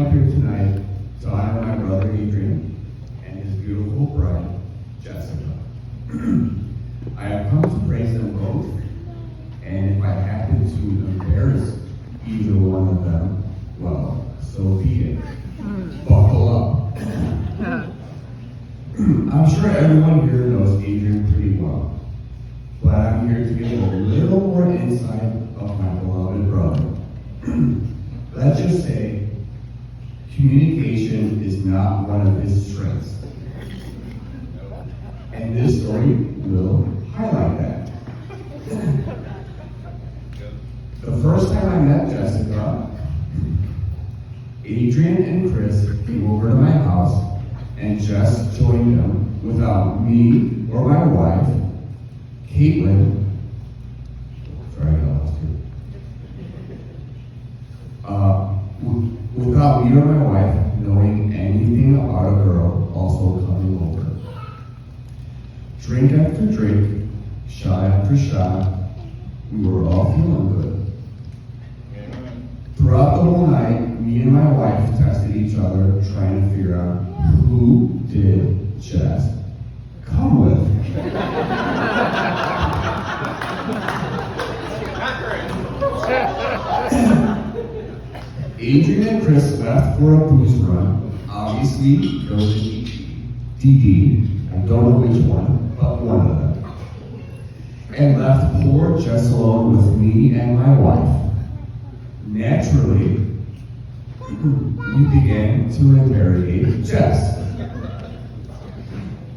up here tonight to honor my brother Adrian and his beautiful bride, Jessica. I have come to praise them both, and if I happen to embarrass either one of them, well, so be it. Buckle up. I'm sure everyone here knows Adrian pretty well, but I'm here to give a little more insight of my beloved brother. Let's just say, communication is not one of his strengths. And this story will highlight that. The first time I met Jessica, Adrian and Chris came over to my house, and Jess joined them without me or my wife, Caitlin. Sorry, I got lost here. Without me or my wife knowing anything about a girl also coming over. Drink after drink, shot after shot, we were all feeling good. Throughout the whole night, me and my wife texted each other trying to figure out who did Jess come with. Adrian and Chris left for a booze run. Obviously, there was a DD. I don't know which one, but one of them. And left poor Jess alone with me and my wife. Naturally, we began to interrogate Jess.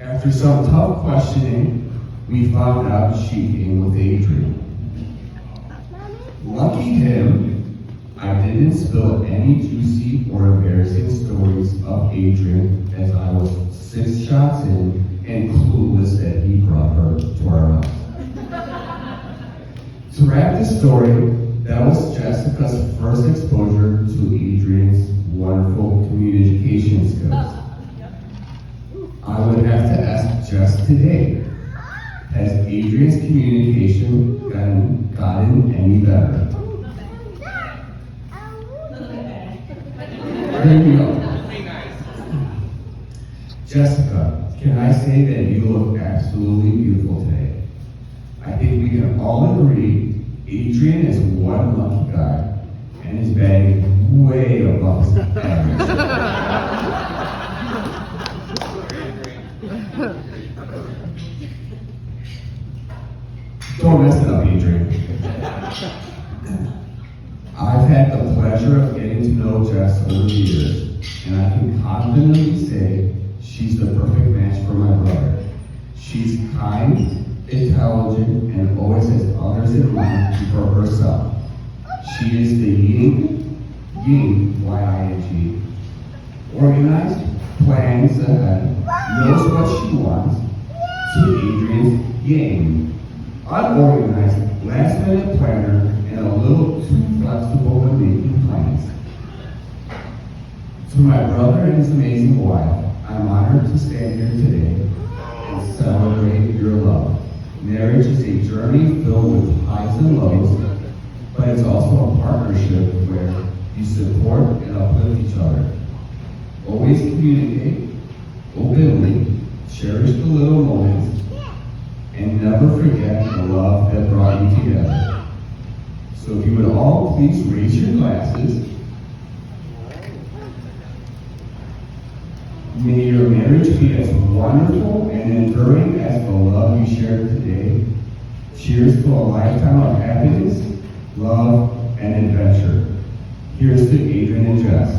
After some tough questioning, we found out she came with Adrian. Lucky him, I didn't spill any juicy or embarrassing stories of Adrian as I was 6 shots in and clueless that he brought her to our house. To wrap this story, that was Jessica's first exposure to Adrian's wonderful communication skills. I would have to ask Jess today, has Adrian's communication gotten any better? There you go. Jessica, can I say that you look absolutely beautiful today? I think we can all agree Adrian is one lucky guy and is batting way above his average. Don't mess it up, Adrian. I've had the pleasure of getting to know Jess over the years, and I can confidently say she's the perfect match for my brother. She's kind, intelligent, and always has others in mind before herself. She is the yin, Y-I-N-G, organized, plans ahead, knows what she wants, to Adrian's yang, unorganized, last-minute planner, and a little too flexible when making plans. To my brother and his amazing wife, I'm honored to stand here today and celebrate your love. Marriage is a journey filled with highs and lows, but it's also a partnership where you support and uplift each other. Always communicate openly, cherish the little moments, and never forget the love that brought you together. So if you would all please raise your glasses. May your marriage be as wonderful and enduring as the love you shared today. Cheers to a lifetime of happiness, love, and adventure. Here's to Adrian and Jess.